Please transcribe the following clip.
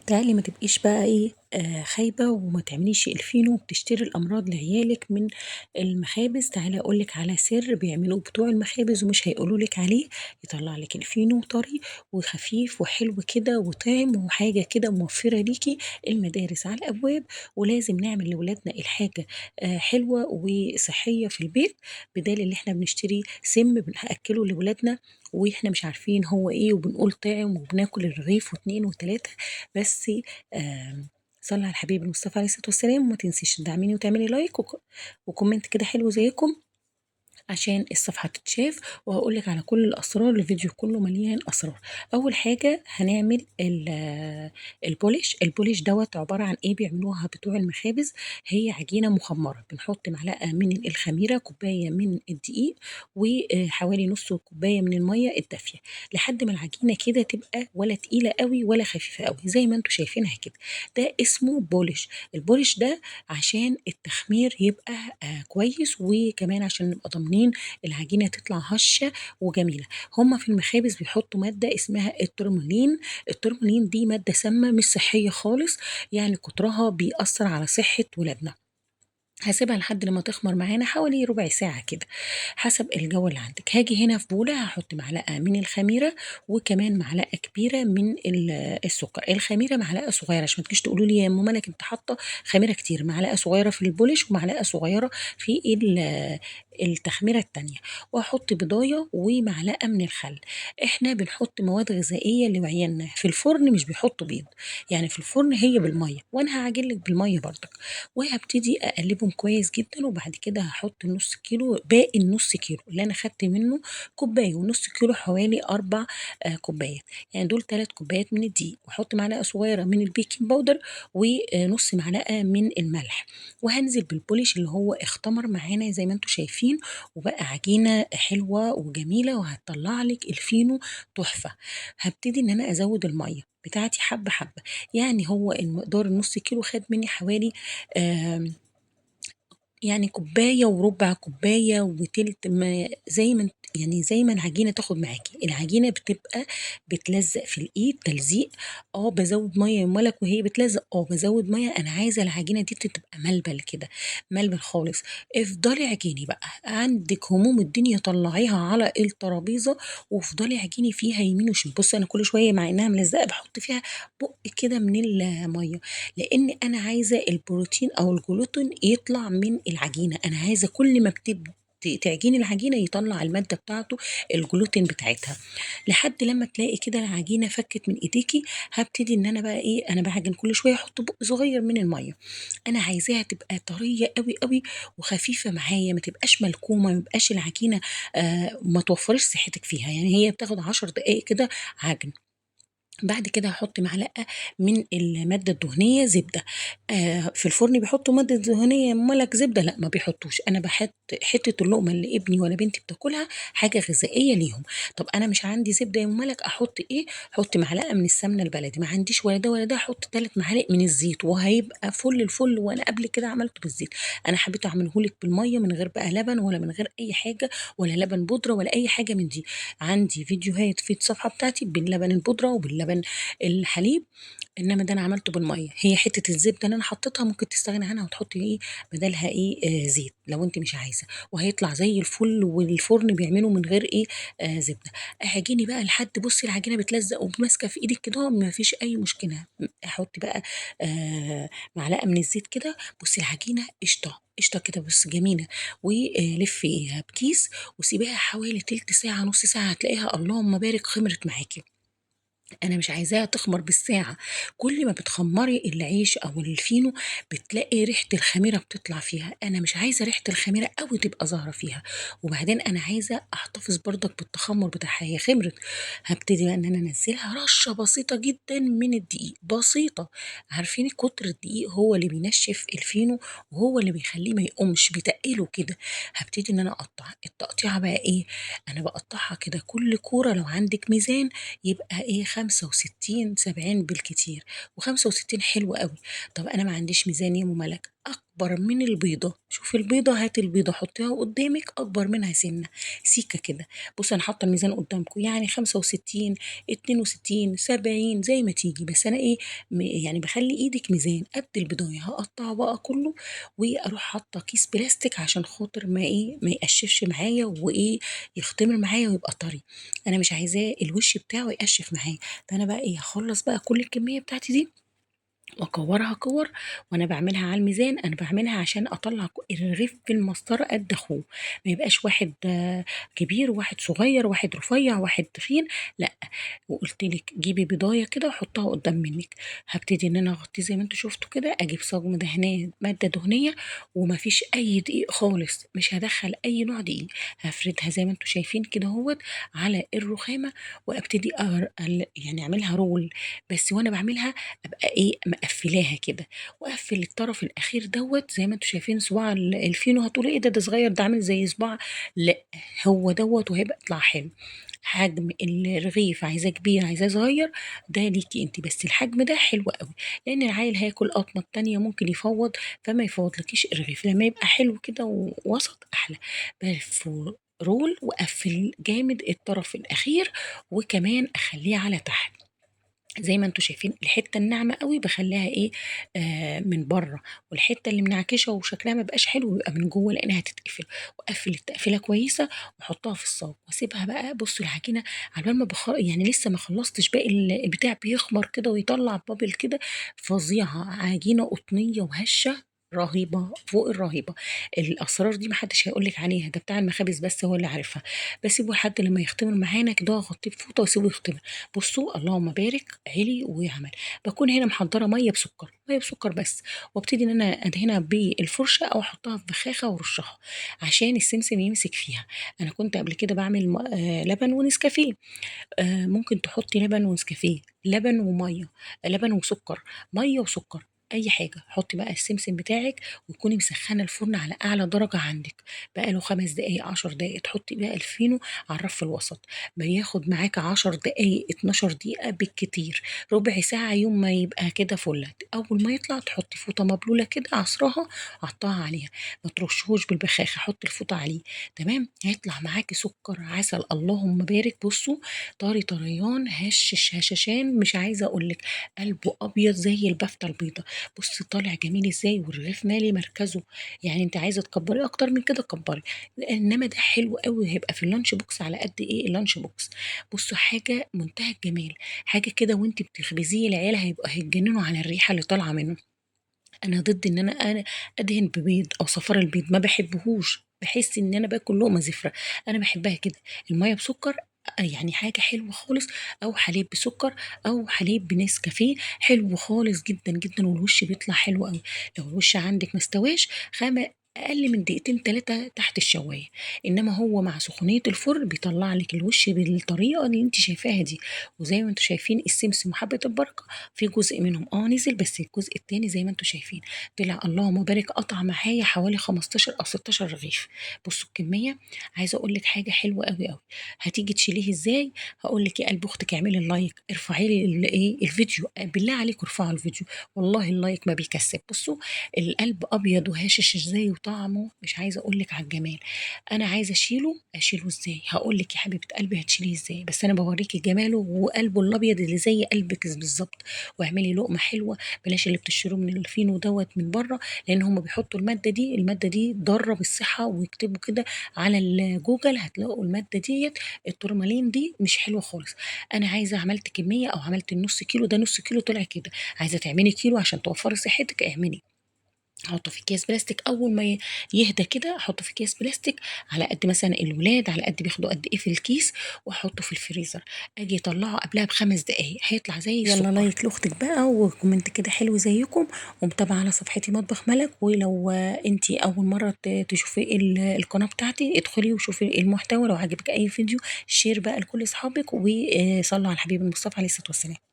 تعالي ما تبقيش بقى ايه خايبة وما تعمليش الفينو وبتشتري الأمراض لعيالك من المخابز. تعالي أقولك على سر بيعملوه بتوع المخابز ومش هيقولولك عليه. يطلع لك الفينو طري وخفيف وحلو كده وطعم وحاجة كده موفرة ليكي. المدارس على الأبواب، ولازم نعمل لولادنا الحاجة حلوة وصحية في البيت، بدال اللي احنا بنشتري سم بنأكله لولادنا واحنا مش عارفين هو ايه، وبنقول طعم وبناكل الرغيف واتنين وتلاتة بس. صلي على الحبيب المصطفى عليه الصلاة والسلام، وما تنسيش تدعميني وتعملي لايك وكومنت كده حلو زيكم عشان الصفحة تتشاف. وهقول لك على كل الأسرار، الفيديو كله مليان أسرار. أول حاجة هنعمل البوليش دوت عبارة عن إيه بيعملوها بتوع المخابز. هي عجينة مخمرة، بنحط معلقة من الخميرة، كوباية من الدقيق، وحوالي نص كوباية من المية الدافية، لحد ما العجينة كده تبقى ولا تقيلة قوي ولا خفيفة قوي زي ما انتوا شايفينها كده. ده اسمه بوليش. البوليش ده عشان التخمير يبقى كويس، وكمان عشان نبقى ضامنين العجينة تطلع هشة وجميلة. هما في المخابز بيحطوا مادة اسمها الترمولين. الترمولين دي مادة سامة مش صحية خالص، يعني كترها بيأثر على صحة ولادنا. هاسيبها لحد لما تخمر معانا حوالي ربع ساعة كده حسب الجو اللي عندك. هاجي هنا في بولة هحط معلقة من الخميرة وكمان معلقة كبيرة من السكر. الخميرة معلقة صغيرة عشان ما تجيش تقولوا لي يا ماما انك انت حاطة خميرة كتير. معلقة صغيرة في البولش ومعلقة صغيرة في التخميرة التانية. وهحط بضاية ومعلقة من الخل. احنا بنحط مواد غذائية لعيالنا. في الفرن مش بيحطوا بيض، يعني في الفرن هي بالمية، وانا هعجنلك بالمية برضك. وهبتدي اقلبهم كويس جدا، وبعد كده هحط النص كيلو، باقي النص كيلو اللي انا خدت منه كوبايه ونص كيلو حوالي 4 كوبايات، يعني دول 3 كوبايات من الدقيق، واحط معلقه صغيره من البيكنج باودر ونص معلقه من الملح. وهنزل بالبوليش اللي هو اختمر معانا زي ما انتم شايفين، وبقى عجينه حلوه وجميله وهتطلع لك الفينو تحفه. هبتدي ان انا ازود الميه بتاعتي حبه حبه. يعني هو المقدار النص كيلو خد مني حوالي آم، يعني كوباية وربع، كوباية وتلت، ما زي ما يعني زي ما العجينة تاخد معاكي. العجينة بتبقى بتلزق في الإيد تلزيق. بزود مية يملك وهي بتلزق، بزود مية. أنا عايزة العجينة دي تبقى ملبل كده، ملبل خالص. افضلي عجيني بقى، عندك هموم الدنيا طلعيها على الترابيزة وافضلي عجيني فيها يمين وشمال. بصي أنا كل شوية مع إنها ملزقة بحط فيها بق كده من المية، لان انا عايزه البروتين او الجلوتين يطلع من العجينه. انا عايزه كل ما تعجيني العجينه يطلع الماده بتاعته، الجلوتين بتاعتها، لحد لما تلاقي كده العجينه فكت من ايديكي. هبتدي ان انا بقى ايه، انا بعجن كل شويه احط بق صغير من الميه. انا عايزاها تبقى طريه قوي قوي وخفيفه معايا، ما تبقاش ملكومه، ما يبقاش العجينه ما توفرش صحتك فيها. يعني هي بتاخد 10 دقائق كده عجن. بعد كده هحط معلقه من الماده الدهنيه زبده. في الفرن بيحطوا ماده دهنيه ملك زبده، لا ما بيحطوش. انا بحط حته اللقمه اللي ابني ولا بنتي بتاكلها حاجه غذائيه ليهم. طب انا مش عندي زبده يا ملك، احط ايه؟ احط معلقه من السمنه البلدي. ما عنديش ولا ده ولا ده، احط 3 معالق من الزيت وهيبقى فل الفل. وانا قبل كده عملته بالزيت. انا حبيت اعمله لك بالميه من غير بقى لبن ولا من غير اي حاجه، ولا لبن بودره ولا اي حاجه من دي. عندي فيديوهات في الصفحه بتاعتي باللبن البودره وباللبن الحليب، انما ده انا عملته بالميه. هي حته الزبده اللي انا حطيتها ممكن تستغني عنها وتحطي ايه بدلها، ايه زيت لو انت مش عايزه، وهيطلع زي الفل. والفرن بيعمله من غير ايه زبده. عجيني بقى لحد بصي العجينه بتلزق وماسكه في ايدك كده، ما فيش اي مشكله. احط بقى معلقه من الزيت كده. بصي العجينه قشطه قشطه كده، بص جميله. ولفيها بكيس وسيبيها حوالي تلت ساعه نص ساعه، هتلاقيها اللهم بارك خمرت معاكي. انا مش عايزاها تخمر بالساعه. كل ما بتخمري العيش او الفينو بتلاقي ريحه الخميره بتطلع فيها. انا مش عايزه ريحه الخميره قوي تبقى ظاهره فيها. وبعدين انا عايزه احتفظ برضك بالتخمر بتاعها. هي خمرت، هبتدي بقى ان انا انزلها رشه بسيطه جدا من الدقيق، بسيطه. عارفين كتر الدقيق هو اللي بينشف الفينو، وهو اللي بيخليه ما يقومش بتقله كده. هبتدي ان انا اقطع التقطيعه بقى ايه. انا بقطعها كده كل كوره لو عندك ميزان يبقى ايه 65 70 بالكتير، و65 حلو قوي. طب انا ما عنديش ميزان يا ام ملك، اكبر من البيضه. شوفي البيضه، هاتي البيضه حطيها قدامك اكبر منها سنه، سيكه كده. بصي انا حاطه الميزان قدامكم، يعني 65، 62، 70 زي ما تيجي، بس انا ايه، يعني بخلي ايدك ميزان قد البضايه. هقطعه بقى كله واروح حاطه كيس بلاستيك عشان خاطر ما ايه، ما يقشفش معايا وايه، يختمر معايا ويبقى طري. انا مش عايزاه الوش بتاعه يقشف معايا. فانا بقى ايه، هخلص بقى كل الكميه بتاعتي دي واكورها كور. وانا بعملها على الميزان، انا بعملها عشان اطلع الرغيف في المسطره قد اخوه، ما يبقاش واحد كبير وواحد صغير، واحد رفيع واحد تخين، لا. وقلت لك جيبي بضايه كده وحطها قدام منك. هبتدي ان انا اغطيه زي ما انتوا شفتوا كده، اجيب صاج دهنيه، ماده دهنيه، ومفيش اي دقيق خالص، مش هدخل اي نوع دقيق. هفردها زي ما انتوا شايفين كده اهوت على الرخامه، وابتدي يعني اعملها رول. بس وانا بعملها ابقى ايه، مقفلاها كده، واقفل الطرف الاخير دوت زي ما انتوا شايفين صباع الفينو. هتقولي ايه ده صغير، ده عامل زي صباع. لا، هو دوت وهيبقى يطلع حلو. حجم الرغيف عايزاه كبير عايزاه صغير، ده ليكي انت، بس الحجم ده حلو قوي، لان العيل هياكل قطمه التانيه ممكن يفوض، فما يفوضلكيش الرغيف. لما يبقى حلو كده ووسط احلى. بلف رول واقفل جامد الطرف الاخير، وكمان اخليه على تحت زي ما انتوا شايفين. الحته الناعمه قوي بخليها ايه، من بره، والحته اللي منعكشه وشكلها ما بقاش حلو يبقى من جوه، لانها هتتقفل. واقفل التقفيله كويسه واحطها في الصاج واسيبها بقى. بصوا العجينه على بال ما يعني لسه ما خلصتش باقي البتاع، بيخمر كده ويطلع بابل كده، فظيعه، عجينه قطنيه وهشه، رهيبه فوق الرهيبه. الاسرار دي محدش هيقولك عليها، ده بتاع المخابز بس هو اللي عارفها. بسيبه لحد لما يختمر معانا كده، اغطيه بفوطه واسيبه يختمر. بصوا اللهم بارك، علي ويعمل. بكون هنا محضره ميه بسكر، ميه بسكر بس، وابتدي ان انا ادهنها بالفرشه او احطها في بخاخه وارشها عشان السمسم يمسك فيها. انا كنت قبل كده بعمل لبن ونسكافيه. ممكن تحطي لبن ونسكافيه، لبن وميه، لبن وسكر، ميه وسكر، اي حاجه. حطي بقى السمسم بتاعك وتكوني مسخنه الفرن على اعلى درجه عندك، بقى له 5 دقايق 10 دقايق. تحطي بقى الفينو على الرف الوسط، بياخد معاك 10 دقايق 12 دقيقه بالكتير، ربع ساعه يوم ما يبقى كده فله. اول ما يطلع تحطي فوطه مبلوله كده عصرها، حطها عليها، ما ترشهوش بالبخاخه، حطي الفوطه عليه. تمام، هيطلع معاكي سكر عسل اللهم بارك. بصوا طري طريان هشش هشاشان، مش عايزه اقول لك، قلبه ابيض زي البفته البيضه. بص طالع جميل ازاي، والرغيف مالي مركزه. يعني انت عايزه تكبري اكتر من كده كبري، انما ده حلو قوي، هيبقى في اللانش بوكس على قد ايه اللانش بوكس. بصوا حاجه منتهى الجمال، حاجه كده وانت بتخبزيه العيال هيبقى هيتجننوا على الريحه اللي طالعه منه. انا ضد ان انا ادهن ببيض او صفار البيض، ما بحبهوش، بحس ان انا باكل لقمه زفره. انا بحبها كده، الميه بسكر، يعني حاجه حلوه خالص، او حليب بسكر، او حليب بنسكافيه، حلو خالص جدا جدا، والوش بيطلع حلو قوي. لو الوش عندك مستواش، خامه اقل من دقيقتين 3 تحت الشوايه، انما هو مع سخونيه الفرن بيطلع لك الوش بالطريقه اللي انت شايفاها دي. وزي ما انتم شايفين السمسم وحبه البركه، في جزء منهم نزل، بس الجزء التاني زي ما انتم شايفين طلع اللهم بارك، قطع معايا حوالي 15 او 16 رغيف. بصوا الكميه. عايزه اقول لك حاجه حلوه قوي قوي، هتيجي تشيليه ازاي؟ هقول لك يا قلب اختك، اعملي اللايك، ارفعي لي ايه الفيديو، بالله عليكم ارفعوا الفيديو، والله اللايك ما بيكسب. بصوا القلب ابيض وهشش ازاي، وطعمه مش عايزه اقول لك على الجمال. انا عايزه اشيله ازاي؟ هقول لك يا حبيبه قلبي هتشيليه ازاي، بس انا بوريكي جماله وقلبه الابيض اللي زي قلبك بالظبط. واعملي لقمه حلوه، بلاش اللي بتشتروه من الفينو دوت من بره، لان هم بيحطوا الماده دي ضاره بالصحه، ويكتبوا كده على الجوجل هتلاقوا الماده ديت، التورمالين دي مش حلوه خالص. انا عايزه عملت كميه او عملت النص كيلو، ده نص كيلو طلع كده، عايزه تعملي كيلو عشان توفري صحتك اعملي. احطه في اكياس بلاستيك، اول ما يهدى كده احطه في اكياس بلاستيك، على قد مثلا الولاد على قد بياخدوا قد ايه في الكيس، واحطه في الفريزر. اجي اطلعه قبلها ب5 دقايق هيطلع زي يلا السكر. لايك لاختك بقى، وكومنت كده حلو زيكم، ومتابعه على صفحتي مطبخ ملك. ولو انتي اول مره تشوفي القناه بتاعتي، ادخلي وشوفي المحتوى، لو عجبك اي فيديو شير بقى لكل اصحابك، وصلوا على الحبيب المصطفى عليه الصلاه والسلام.